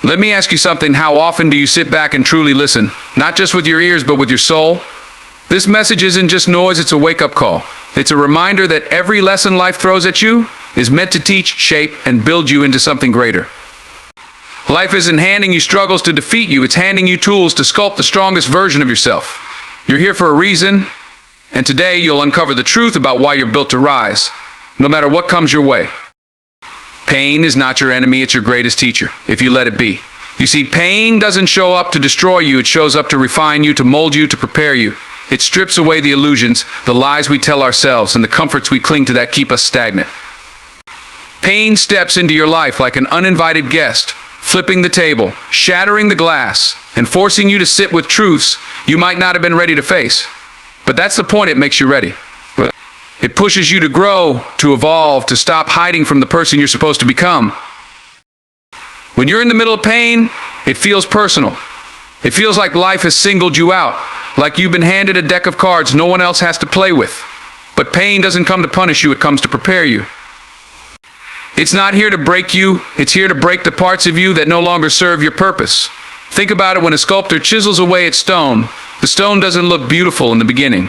Let me ask you something. How often do you sit back and truly listen? Not just with your ears, but with your soul? This message isn't just noise, it's a wake-up call. It's a reminder that every lesson life throws at you is meant to teach, shape, and build you into something greater. Life isn't handing you struggles to defeat you, it's handing you tools to sculpt the strongest version of yourself. You're here for a reason, and today you'll uncover the truth about why you're built to rise, no matter what comes your way. Pain is not your enemy, it's your greatest teacher, if you let it be. You see, pain doesn't show up to destroy you, it shows up to refine you, to mold you, to prepare you. It strips away the illusions, the lies we tell ourselves, and the comforts we cling to that keep us stagnant. Pain steps into your life like an uninvited guest, flipping the table, shattering the glass, and forcing you to sit with truths you might not have been ready to face. But that's the point, it makes you ready. It pushes you to grow, to evolve, to stop hiding from the person you're supposed to become. When you're in the middle of pain, it feels personal. It feels like life has singled you out, like you've been handed a deck of cards no one else has to play with. But pain doesn't come to punish you, it comes to prepare you. It's not here to break you, it's here to break the parts of you that no longer serve your purpose. Think about it. When a sculptor chisels away at stone, the stone doesn't look beautiful in the beginning.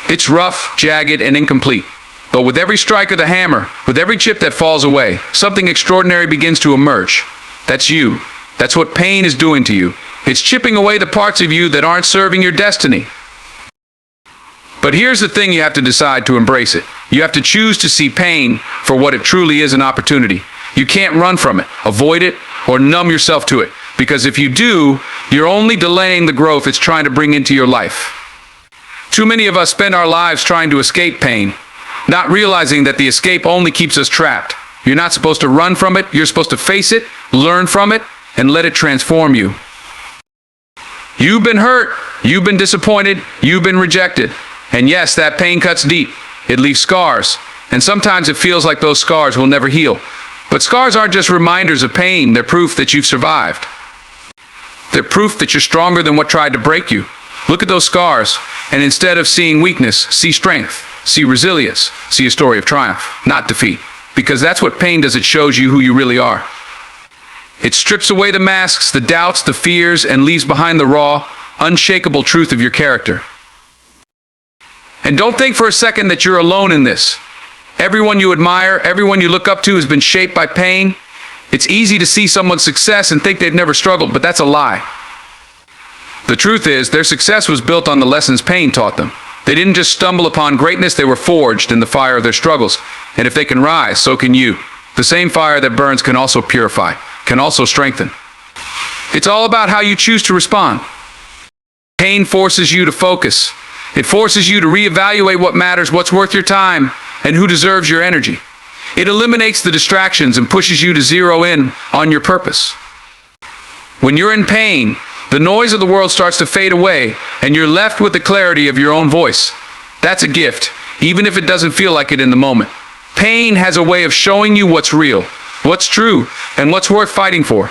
It's rough, jagged, and incomplete. But with every strike of the hammer, with every chip that falls away, something extraordinary begins to emerge. That's you. That's what pain is doing to you. It's chipping away the parts of you that aren't serving your destiny. But here's the thing, you have to decide to embrace it. You have to choose to see pain for what it truly is, an opportunity. You can't run from it, avoid it, or numb yourself to it. Because if you do, you're only delaying the growth it's trying to bring into your life. Too many of us spend our lives trying to escape pain, not realizing that the escape only keeps us trapped. You're not supposed to run from it, you're supposed to face it, learn from it, and let it transform you. You've been hurt, you've been disappointed, you've been rejected. And yes, that pain cuts deep. It leaves scars. And sometimes it feels like those scars will never heal. But scars aren't just reminders of pain, they're proof that you've survived. They're proof that you're stronger than what tried to break you. Look at those scars, and instead of seeing weakness, see strength, see resilience, see a story of triumph, not defeat. Because that's what pain does, it shows you who you really are. It strips away the masks, the doubts, the fears, and leaves behind the raw, unshakable truth of your character. And don't think for a second that you're alone in this. Everyone you admire, everyone you look up to has been shaped by pain. It's easy to see someone's success and think they've never struggled, but that's a lie. The truth is, their success was built on the lessons pain taught them. They didn't just stumble upon greatness, they were forged in the fire of their struggles. And if they can rise, so can you. The same fire that burns can also purify, can also strengthen. It's all about how you choose to respond. Pain forces you to focus. It forces you to reevaluate what matters, what's worth your time, and who deserves your energy. It eliminates the distractions and pushes you to zero in on your purpose. When you're in pain, the noise of the world starts to fade away, and you're left with the clarity of your own voice. That's a gift, even if it doesn't feel like it in the moment. Pain has a way of showing you what's real, what's true, and what's worth fighting for.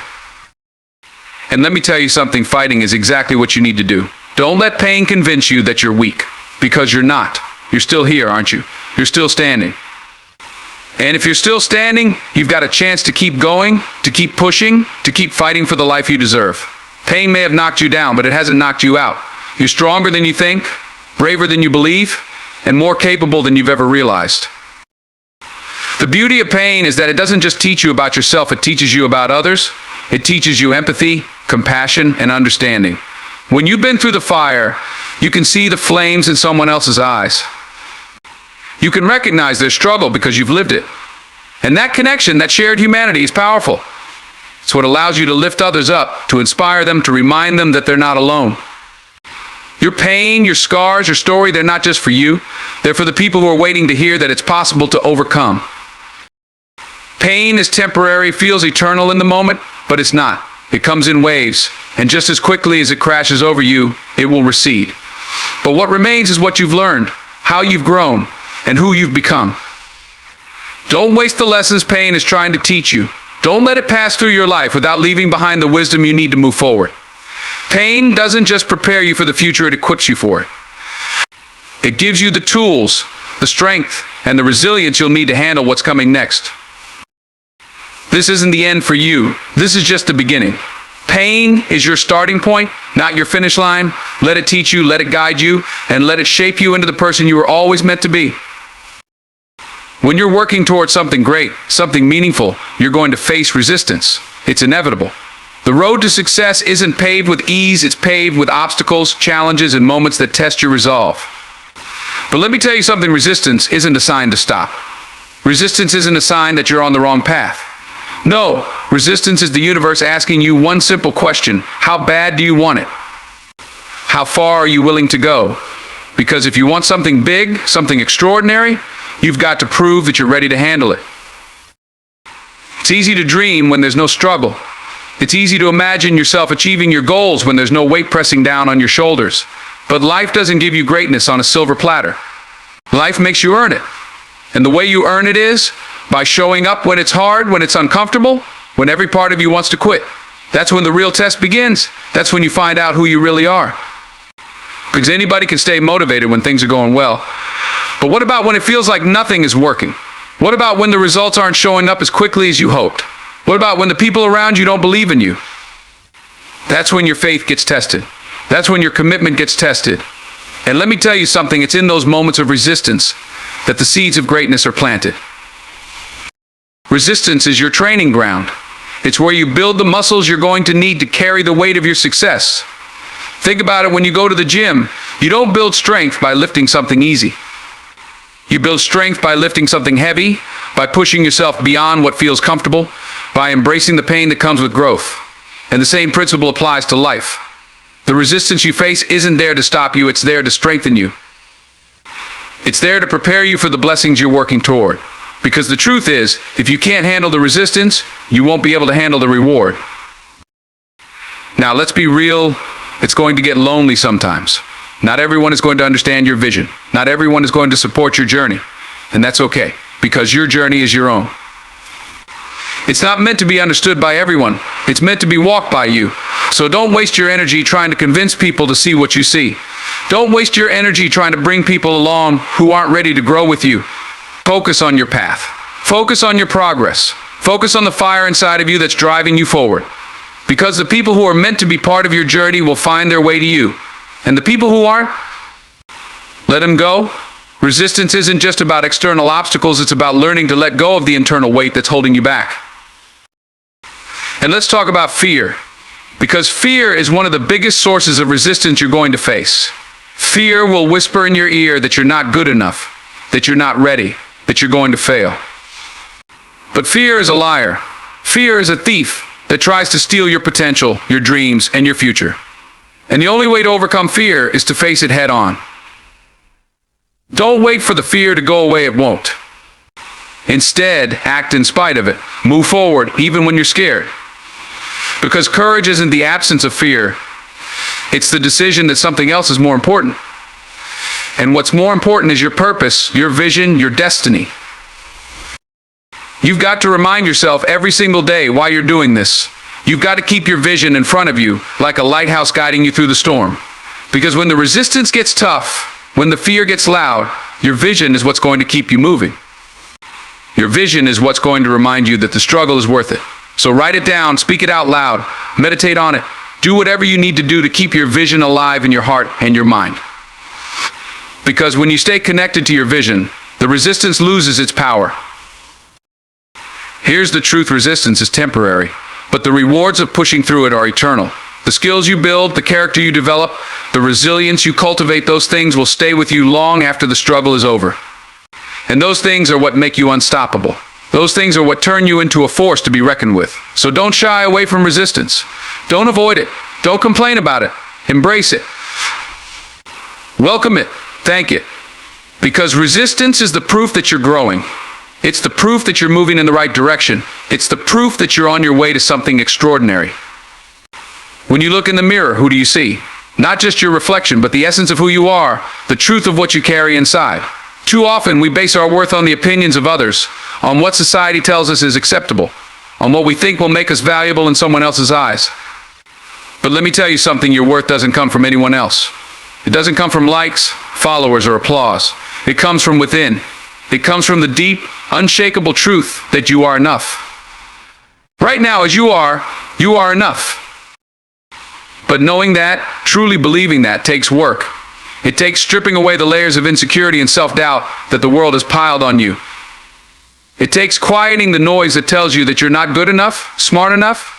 And let me tell you something, fighting is exactly what you need to do. Don't let pain convince you that you're weak, because you're not. You're still here, aren't you? You're still standing. And if you're still standing, you've got a chance to keep going, to keep pushing, to keep fighting for the life you deserve. Pain may have knocked you down, but it hasn't knocked you out. You're stronger than you think, braver than you believe, and more capable than you've ever realized. The beauty of pain is that it doesn't just teach you about yourself, it teaches you about others. It teaches you empathy, compassion, and understanding. When you've been through the fire, you can see the flames in someone else's eyes. You can recognize their struggle because you've lived it. And that connection, that shared humanity, is powerful. It's what allows you to lift others up, to inspire them, to remind them that they're not alone. Your pain, your scars, your story, they're not just for you. They're for the people who are waiting to hear that it's possible to overcome. Pain is temporary, feels eternal in the moment, but it's not. It comes in waves, and just as quickly as it crashes over you, it will recede. But what remains is what you've learned, how you've grown, and who you've become. Don't waste the lessons pain is trying to teach you. Don't let it pass through your life without leaving behind the wisdom you need to move forward. Pain doesn't just prepare you for the future, it equips you for it. It gives you the tools, the strength, and the resilience you'll need to handle what's coming next. This isn't the end for you. This is just the beginning. Pain is your starting point, not your finish line. Let it teach you, let it guide you, and let it shape you into the person you were always meant to be. When you're working towards something great, something meaningful, you're going to face resistance. It's inevitable. The road to success isn't paved with ease, it's paved with obstacles, challenges, and moments that test your resolve. But let me tell you something, resistance isn't a sign to stop. Resistance isn't a sign that you're on the wrong path. No, resistance is the universe asking you one simple question: how bad do you want it? How far are you willing to go? Because if you want something big, something extraordinary, you've got to prove that you're ready to handle it. It's easy to dream when there's no struggle. It's easy to imagine yourself achieving your goals when there's no weight pressing down on your shoulders. But life doesn't give you greatness on a silver platter. Life makes you earn it. And the way you earn it is by showing up when it's hard, when it's uncomfortable, when every part of you wants to quit. That's when the real test begins. That's when you find out who you really are. Because anybody can stay motivated when things are going well. But what about when it feels like nothing is working? What about when the results aren't showing up as quickly as you hoped? What about when the people around you don't believe in you? That's when your faith gets tested. That's when your commitment gets tested. And let me tell you something, it's in those moments of resistance that the seeds of greatness are planted. Resistance is your training ground. It's where you build the muscles you're going to need to carry the weight of your success. Think about it when you go to the gym. You don't build strength by lifting something easy. You build strength by lifting something heavy, by pushing yourself beyond what feels comfortable, by embracing the pain that comes with growth. And the same principle applies to life. The resistance you face isn't there to stop you, it's there to strengthen you. It's there to prepare you for the blessings you're working toward. Because the truth is, if you can't handle the resistance, you won't be able to handle the reward. Now, let's be real, it's going to get lonely sometimes. Not everyone is going to understand your vision. Not everyone is going to support your journey. And that's okay, because your journey is your own. It's not meant to be understood by everyone. It's meant to be walked by you. So don't waste your energy trying to convince people to see what you see. Don't waste your energy trying to bring people along who aren't ready to grow with you. Focus on your path. Focus on your progress. Focus on the fire inside of you that's driving you forward. Because the people who are meant to be part of your journey will find their way to you. And the people who aren't, let them go. Resistance isn't just about external obstacles, it's about learning to let go of the internal weight that's holding you back. And let's talk about fear. Because fear is one of the biggest sources of resistance you're going to face. Fear will whisper in your ear that you're not good enough, that you're not ready, that you're going to fail. But fear is a liar. Fear is a thief that tries to steal your potential, your dreams, and your future. And the only way to overcome fear is to face it head on. Don't wait for the fear to go away, it won't. Instead, act in spite of it. Move forward, even when you're scared. Because courage isn't the absence of fear. It's the decision that something else is more important. And what's more important is your purpose, your vision, your destiny. You've got to remind yourself every single day why you're doing this. You've got to keep your vision in front of you, like a lighthouse guiding you through the storm. Because when the resistance gets tough, when the fear gets loud, your vision is what's going to keep you moving. Your vision is what's going to remind you that the struggle is worth it. So write it down, speak it out loud, meditate on it. Do whatever you need to do to keep your vision alive in your heart and your mind. Because when you stay connected to your vision, the resistance loses its power. Here's the truth, resistance is temporary, but the rewards of pushing through it are eternal. The skills you build, the character you develop, the resilience you cultivate, those things will stay with you long after the struggle is over. And those things are what make you unstoppable. Those things are what turn you into a force to be reckoned with. So don't shy away from resistance. Don't avoid it. Don't complain about it. Embrace it. Welcome it. Thank it. Because resistance is the proof that you're growing. It's the proof that you're moving in the right direction. It's the proof that you're on your way to something extraordinary. When you look in the mirror, who do you see? Not just your reflection, but the essence of who you are, the truth of what you carry inside. Too often, we base our worth on the opinions of others, on what society tells us is acceptable, on what we think will make us valuable in someone else's eyes. But let me tell you something, your worth doesn't come from anyone else. It doesn't come from likes, followers, or applause. It comes from within. It comes from the deep, unshakable truth that you are enough. Right now, as you are enough. But knowing that, truly believing that, takes work. It takes stripping away the layers of insecurity and self-doubt that the world has piled on you. It takes quieting the noise that tells you that you're not good enough, smart enough,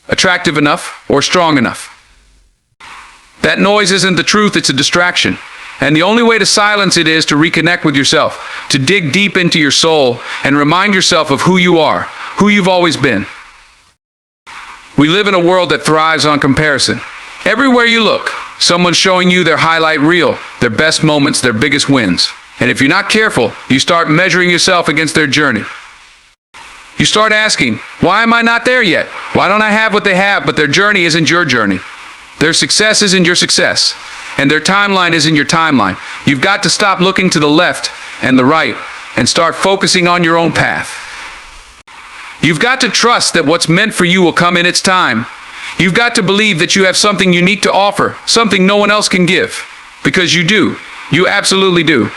attractive enough, or strong enough. That noise isn't the truth, it's a distraction. And the only way to silence it is to reconnect with yourself, to dig deep into your soul and remind yourself of who you are, who you've always been. We live in a world that thrives on comparison. Everywhere you look, someone's showing you their highlight reel, their best moments, their biggest wins. And if you're not careful, you start measuring yourself against their journey. You start asking, why am I not there yet? Why don't I have what they have? But their journey isn't your journey. Their success isn't your success. And their timeline isn't your timeline. You've got to stop looking to the left and the right and start focusing on your own path. You've got to trust that what's meant for you will come in its time. You've got to believe that you have something unique to offer, something no one else can give. Because you do. You absolutely do.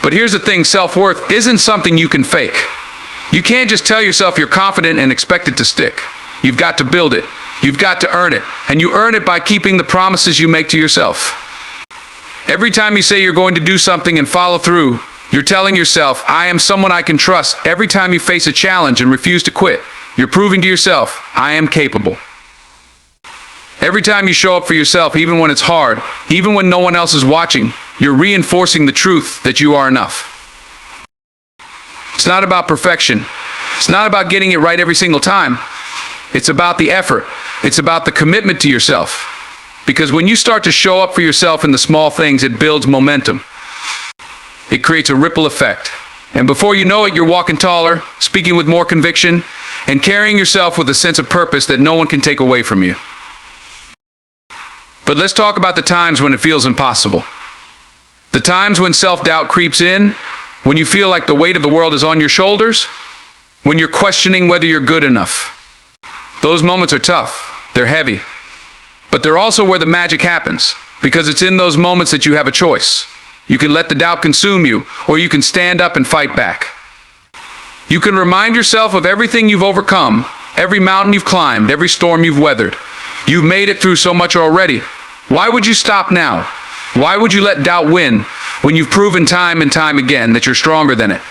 But here's the thing, self-worth isn't something you can fake. You can't just tell yourself you're confident and expect it to stick. You've got to build it. You've got to earn it. And you earn it by keeping the promises you make to yourself. Every time you say you're going to do something and follow through, you're telling yourself, I am someone I can trust. Every time you face a challenge and refuse to quit, you're proving to yourself, I am capable. Every time you show up for yourself, even when it's hard, even when no one else is watching, you're reinforcing the truth that you are enough. It's not about perfection. It's not about getting it right every single time. It's about the effort. It's about the commitment to yourself. Because when you start to show up for yourself in the small things, it builds momentum. It creates a ripple effect. And before you know it, you're walking taller, speaking with more conviction, and carrying yourself with a sense of purpose that no one can take away from you. But let's talk about the times when it feels impossible. The times when self-doubt creeps in, when you feel like the weight of the world is on your shoulders, when you're questioning whether you're good enough. Those moments are tough. They're heavy. But they're also where the magic happens, because it's in those moments that you have a choice. You can let the doubt consume you, or you can stand up and fight back. You can remind yourself of everything you've overcome, every mountain you've climbed, every storm you've weathered. You've made it through so much already. Why would you stop now? Why would you let doubt win when you've proven time and time again that you're stronger than it?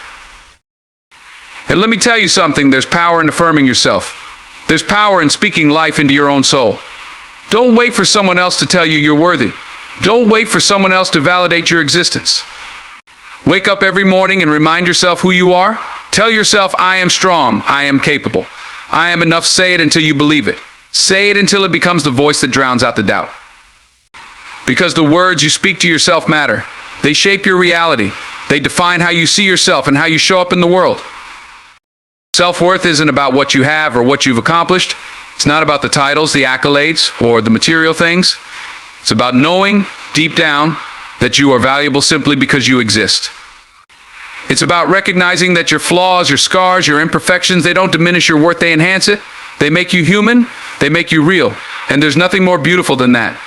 And let me tell you something, there's power in affirming yourself. There's power in speaking life into your own soul. Don't wait for someone else to tell you you're worthy. Don't wait for someone else to validate your existence. Wake up every morning and remind yourself who you are. Tell yourself, I am strong, I am capable. I am enough. Say it until you believe it. Say it until it becomes the voice that drowns out the doubt. Because the words you speak to yourself matter. They shape your reality. They define how you see yourself and how you show up in the world. Self-worth isn't about what you have or what you've accomplished. It's not about the titles, the accolades, or the material things. It's about knowing, deep down, that you are valuable simply because you exist. It's about recognizing that your flaws, your scars, your imperfections, they don't diminish your worth, they enhance it. They make you human, they make you real. And there's nothing more beautiful than that.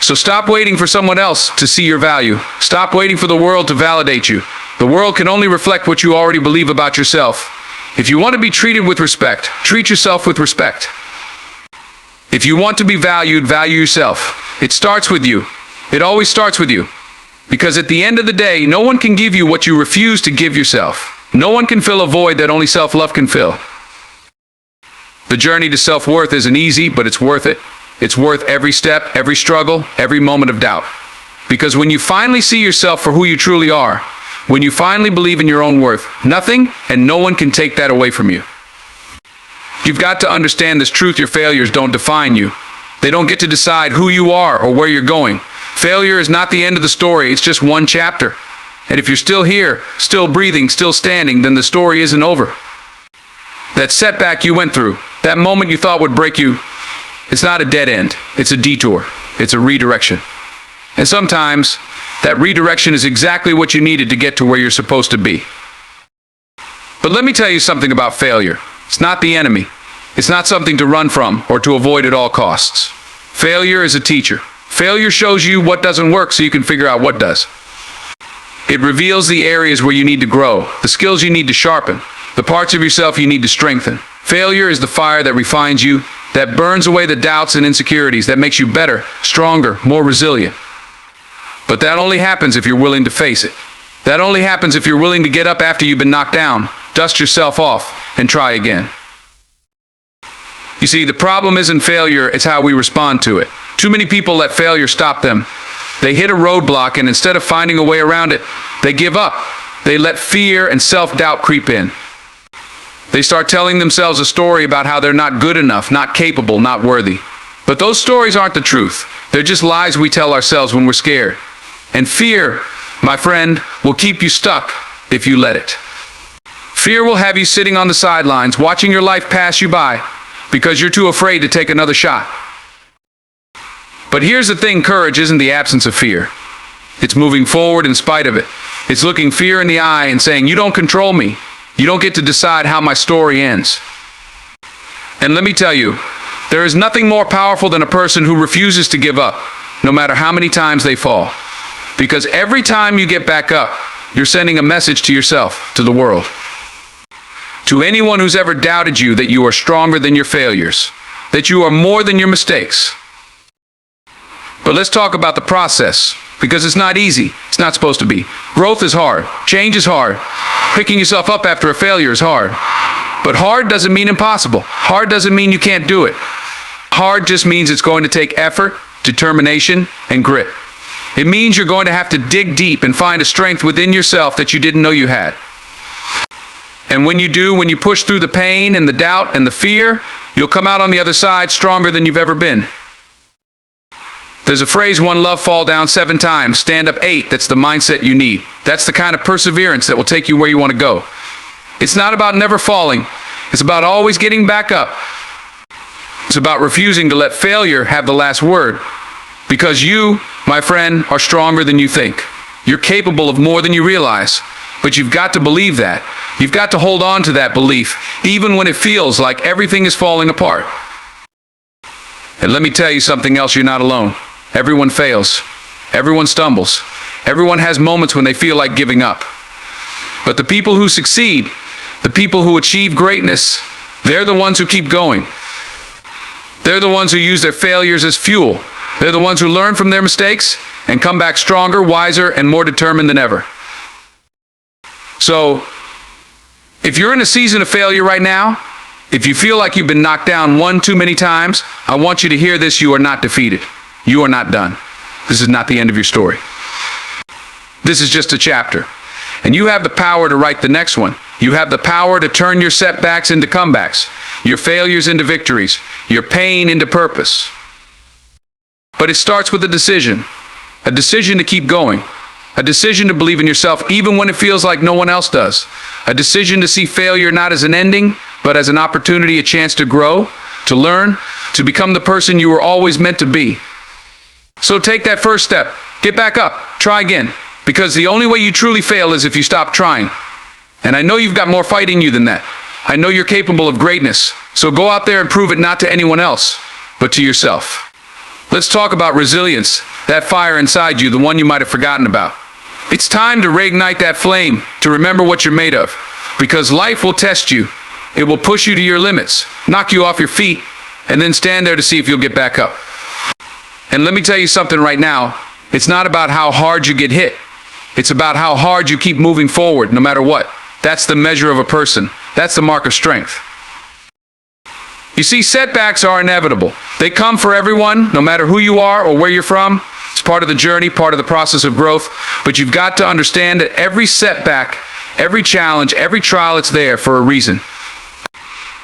So stop waiting for someone else to see your value. Stop waiting for the world to validate you. The world can only reflect what you already believe about yourself. If you want to be treated with respect, treat yourself with respect. If you want to be valued, value yourself. It starts with you. It always starts with you. Because at the end of the day, no one can give you what you refuse to give yourself. No one can fill a void that only self-love can fill. The journey to self-worth isn't easy, but it's worth it. It's worth every step, every struggle, every moment of doubt. Because when you finally see yourself for who you truly are, when you finally believe in your own worth, nothing and no one can take that away from you. You've got to understand this truth: your failures don't define you. They don't get to decide who you are or where you're going. Failure is not the end of the story, it's just one chapter. And if you're still here, still breathing, still standing, then the story isn't over. That setback you went through, that moment you thought would break you, it's not a dead end, it's a detour, it's a redirection. And sometimes, that redirection is exactly what you needed to get to where you're supposed to be. But let me tell you something about failure. It's not the enemy. It's not something to run from or to avoid at all costs. Failure is a teacher. Failure shows you what doesn't work so you can figure out what does. It reveals the areas where you need to grow, the skills you need to sharpen, the parts of yourself you need to strengthen. Failure is the fire that refines you, that burns away the doubts and insecurities, that makes you better, stronger, more resilient. But that only happens if you're willing to face it. That only happens if you're willing to get up after you've been knocked down, dust yourself off, and try again. You see, the problem isn't failure, it's how we respond to it. Too many people let failure stop them. They hit a roadblock, and instead of finding a way around it, they give up. They let fear and self-doubt creep in. They start telling themselves a story about how they're not good enough, not capable, not worthy. But those stories aren't the truth. They're just lies we tell ourselves when we're scared. And fear, my friend, will keep you stuck if you let it. Fear will have you sitting on the sidelines, watching your life pass you by, because you're too afraid to take another shot. But here's the thing, courage isn't the absence of fear. It's moving forward in spite of it. It's looking fear in the eye and saying, you don't control me. You don't get to decide how my story ends. And let me tell you, there is nothing more powerful than a person who refuses to give up, no matter how many times they fall. Because every time you get back up, you're sending a message to yourself, to the world. To anyone who's ever doubted you that you are stronger than your failures, that you are more than your mistakes. But let's talk about the process, because it's not easy. It's not supposed to be. Growth is hard. Change is hard. Picking yourself up after a failure is hard. But hard doesn't mean impossible. Hard doesn't mean you can't do it. Hard just means it's going to take effort, determination, and grit. It means you're going to have to dig deep and find a strength within yourself that you didn't know you had. And when you do, when you push through the pain and the doubt and the fear, you'll come out on the other side stronger than you've ever been. There's a phrase, one love, fall down 7 times, stand up 8. That's the mindset you need. That's the kind of perseverance that will take you where you want to go. It's not about never falling. It's about always getting back up. It's about refusing to let failure have the last word. Because you, my friend, are stronger than you think. You're capable of more than you realize. But you've got to believe that. You've got to hold on to that belief, even when it feels like everything is falling apart. And let me tell you something else, you're not alone. Everyone fails. Everyone stumbles. Everyone has moments when they feel like giving up. But the people who succeed, the people who achieve greatness, they're the ones who keep going. They're the ones who use their failures as fuel. They're the ones who learn from their mistakes and come back stronger, wiser, and more determined than ever. So, if you're in a season of failure right now, if you feel like you've been knocked down one too many times, I want you to hear this: you are not defeated. You are not done. This is not the end of your story. This is just a chapter. And you have the power to write the next one. You have the power to turn your setbacks into comebacks, your failures into victories, your pain into purpose. But it starts with a decision to keep going, a decision to believe in yourself even when it feels like no one else does, a decision to see failure not as an ending, but as an opportunity, a chance to grow, to learn, to become the person you were always meant to be. So take that first step. Get back up. Try again. Because the only way you truly fail is if you stop trying. And I know you've got more fight in you than that. I know you're capable of greatness. So go out there and prove it, not to anyone else, but to yourself. Let's talk about resilience, that fire inside you, the one you might have forgotten about. It's time to reignite that flame, to remember what you're made of. Because life will test you. It will push you to your limits, knock you off your feet, and then stand there to see if you'll get back up. And let me tell you something right now. It's not about how hard you get hit. It's about how hard you keep moving forward, no matter what. That's the measure of a person. That's the mark of strength. You see, setbacks are inevitable. They come for everyone, no matter who you are or where you're from. It's part of the journey, part of the process of growth. But you've got to understand that every setback, every challenge, every trial, it's there for a reason.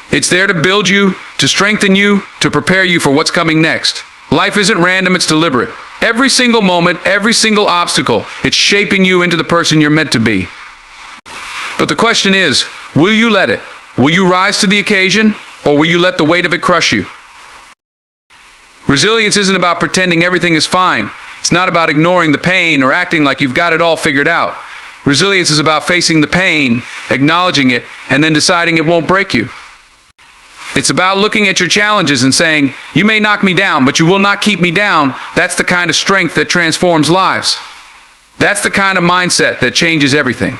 It's there to build you, to strengthen you, to prepare you for what's coming next. Life isn't random, it's deliberate. Every single moment, every single obstacle, it's shaping you into the person you're meant to be. But the question is, will you let it? Will you rise to the occasion, or will you let the weight of it crush you? Resilience isn't about pretending everything is fine. It's not about ignoring the pain or acting like you've got it all figured out. Resilience is about facing the pain, acknowledging it, and then deciding it won't break you. It's about looking at your challenges and saying, you may knock me down, but you will not keep me down. That's the kind of strength that transforms lives. That's the kind of mindset that changes everything.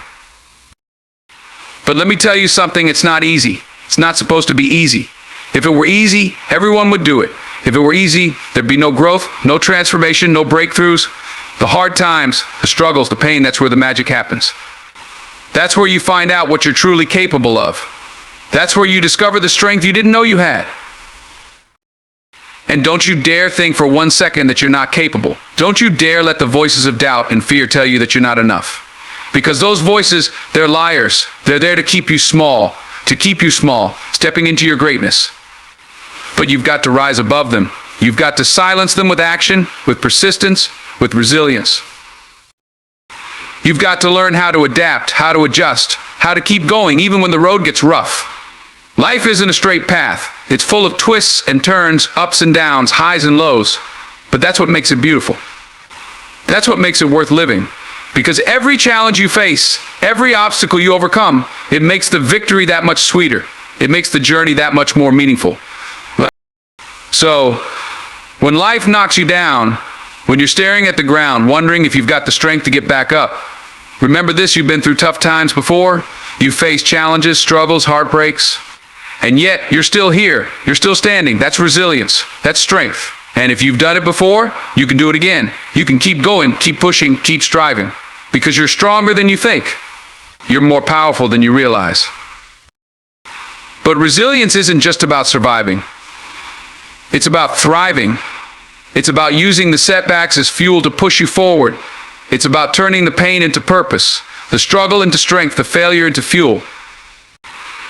But let me tell you something, it's not easy. It's not supposed to be easy. If it were easy, everyone would do it. If it were easy, there'd be no growth, no transformation, no breakthroughs. The hard times, the struggles, the pain, that's where the magic happens. That's where you find out what you're truly capable of. That's where you discover the strength you didn't know you had. And don't you dare think for 1 second that you're not capable. Don't you dare let the voices of doubt and fear tell you that you're not enough. Because those voices, they're liars. They're there to keep you small, stepping into your greatness. But you've got to rise above them. You've got to silence them with action, with persistence, with resilience. You've got to learn how to adapt, how to adjust, how to keep going even when the road gets rough. Life isn't a straight path. It's full of twists and turns, ups and downs, highs and lows. But that's what makes it beautiful. That's what makes it worth living. Because every challenge you face, every obstacle you overcome, it makes the victory that much sweeter. It makes the journey that much more meaningful. So, when life knocks you down, when you're staring at the ground, wondering if you've got the strength to get back up, remember this, you've been through tough times before. You've faced challenges, struggles, heartbreaks. And yet, you're still here. You're still standing. That's resilience. That's strength. And if you've done it before, you can do it again. You can keep going, keep pushing, keep striving. Because you're stronger than you think. You're more powerful than you realize. But resilience isn't just about surviving. It's about thriving. It's about using the setbacks as fuel to push you forward. It's about turning the pain into purpose, the struggle into strength, the failure into fuel.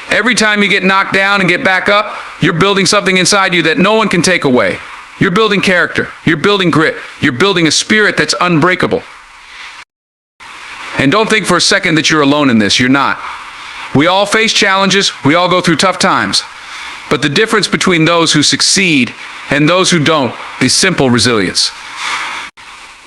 Every time you get knocked down and get back up, you're building something inside you that no one can take away. You're building character. You're building grit. You're building a spirit that's unbreakable. And don't think for a second that you're alone in this. You're not. We all face challenges. We all go through tough times. But the difference between those who succeed and those who don't is simple resilience.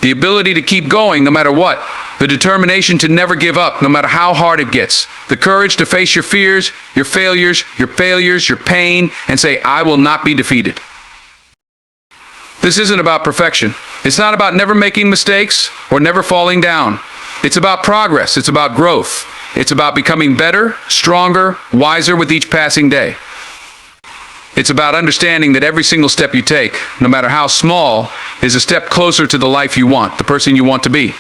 The ability to keep going no matter what. The determination to never give up no matter how hard it gets. The courage to face your fears, your failures, your pain, and say, I will not be defeated. This isn't about perfection. It's not about never making mistakes or never falling down. It's about progress. It's about growth. It's about becoming better, stronger, wiser with each passing day. It's about understanding that every single step you take, no matter how small, is a step closer to the life you want, the person you want to be.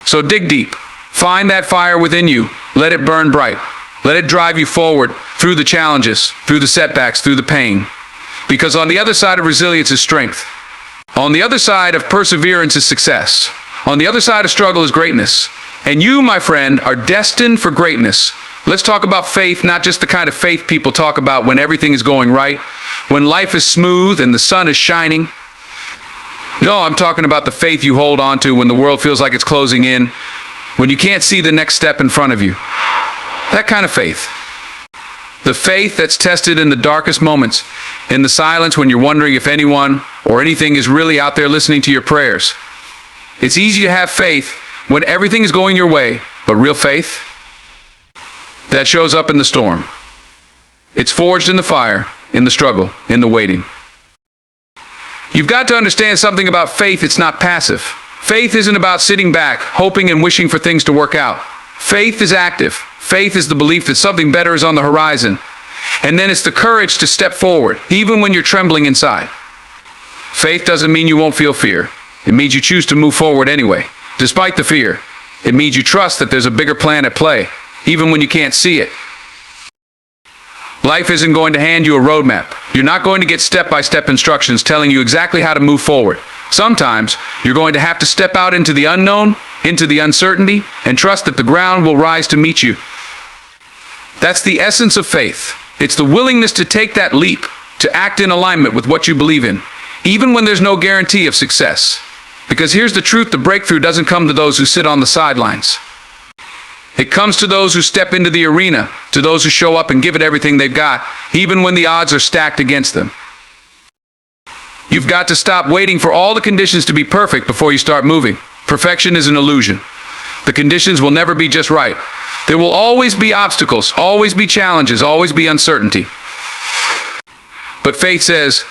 So dig deep. Find that fire within you. Let it burn bright. Let it drive you forward through the challenges, through the setbacks, through the pain. Because on the other side of resilience is strength. On the other side of perseverance is success. On the other side of struggle is greatness. And you, my friend, are destined for greatness. Let's talk about faith, not just the kind of faith people talk about when everything is going right, when life is smooth and the sun is shining. No, I'm talking about the faith you hold on to when the world feels like it's closing in, when you can't see the next step in front of you. That kind of faith. The faith that's tested in the darkest moments, in the silence when you're wondering if anyone or anything is really out there listening to your prayers. It's easy to have faith when everything is going your way, but real faith, that shows up in the storm. It's forged in the fire, in the struggle, in the waiting. You've got to understand something about faith. It's not passive. Faith isn't about sitting back, hoping and wishing for things to work out. Faith is active. Faith is the belief that something better is on the horizon. And then it's the courage to step forward, even when you're trembling inside. Faith doesn't mean you won't feel fear. It means you choose to move forward anyway, despite the fear. It means you trust that there's a bigger plan at play, even when you can't see it. Life isn't going to hand you a roadmap. You're not going to get step-by-step instructions telling you exactly how to move forward. Sometimes, you're going to have to step out into the unknown, into the uncertainty, and trust that the ground will rise to meet you. That's the essence of faith. It's the willingness to take that leap, to act in alignment with what you believe in, even when there's no guarantee of success. Because here's the truth, the breakthrough doesn't come to those who sit on the sidelines. It comes to those who step into the arena, to those who show up and give it everything they've got, even when the odds are stacked against them. You've got to stop waiting for all the conditions to be perfect before you start moving. Perfection is an illusion. The conditions will never be just right. There will always be obstacles, always be challenges, always be uncertainty. But faith says,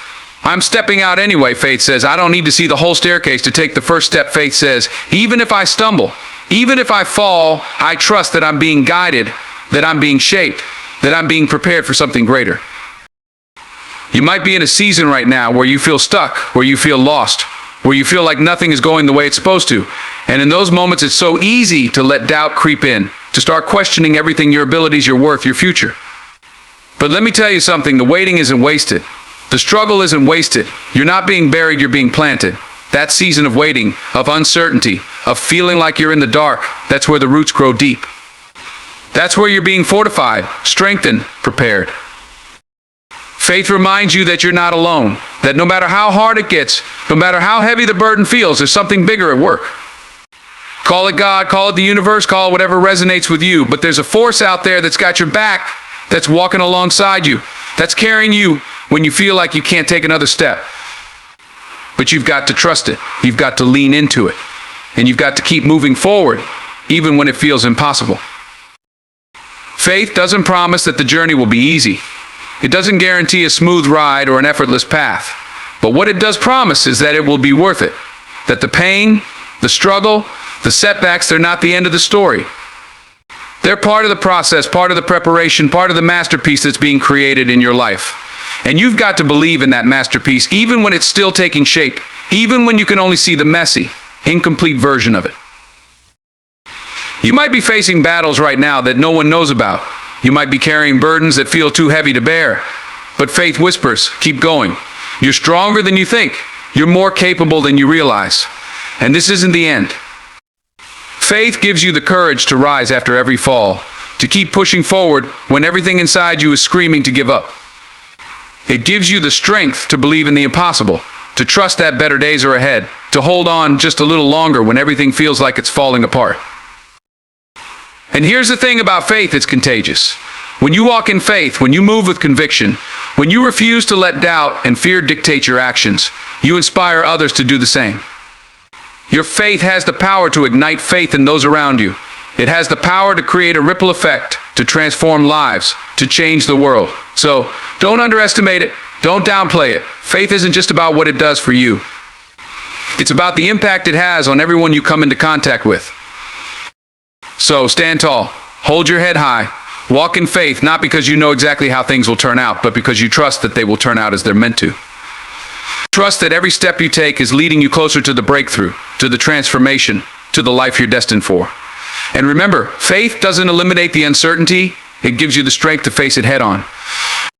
I'm stepping out anyway. Faith says, I don't need to see the whole staircase to take the first step. Faith says, even if I stumble, even if I fall, I trust that I'm being guided that I'm being shaped, that I'm being prepared for something greater. You might be in a season right now where you feel stuck, where you feel lost, where you feel like nothing is going the way it's supposed to. And in those moments, it's so easy to let doubt creep in, to start questioning everything, your abilities, your worth, your future. But let me tell you something, the waiting isn't wasted. The struggle isn't wasted. You're not being buried, you're being planted. That season of waiting, of uncertainty, of feeling like you're in the dark, that's where the roots grow deep. That's where you're being fortified, strengthened, prepared. Faith reminds you that you're not alone, that no matter how hard it gets, no matter how heavy the burden feels, there's something bigger at work. Call it God, call it the universe, call it whatever resonates with you, but there's a force out there that's got your back, that's walking alongside you, that's carrying you when you feel like you can't take another step. But you've got to trust it, you've got to lean into it, and you've got to keep moving forward, even when it feels impossible. Faith doesn't promise that the journey will be easy. It doesn't guarantee a smooth ride or an effortless path. But what it does promise is that it will be worth it. That the pain, the struggle, the setbacks, they're not the end of the story. They're part of the process, part of the preparation, part of the masterpiece that's being created in your life. And you've got to believe in that masterpiece, even when it's still taking shape, even when you can only see the messy, incomplete version of it. You might be facing battles right now that no one knows about. You might be carrying burdens that feel too heavy to bear. But faith whispers, keep going. You're stronger than you think. You're more capable than you realize. And this isn't the end. Faith gives you the courage to rise after every fall, to keep pushing forward when everything inside you is screaming to give up. It gives you the strength to believe in the impossible, to trust that better days are ahead, to hold on just a little longer when everything feels like it's falling apart. And here's the thing about faith, it's contagious. When you walk in faith, when you move with conviction, when you refuse to let doubt and fear dictate your actions, you inspire others to do the same. Your faith has the power to ignite faith in those around you. It has the power to create a ripple effect, to transform lives, to change the world. So don't underestimate it. Don't downplay it. Faith isn't just about what it does for you. It's about the impact it has on everyone you come into contact with. So stand tall, hold your head high, walk in faith, not because you know exactly how things will turn out, but because you trust that they will turn out as they're meant to. Trust that every step you take is leading you closer to the breakthrough, to the transformation, to the life you're destined for. And remember, faith doesn't eliminate the uncertainty, it gives you the strength to face it head on.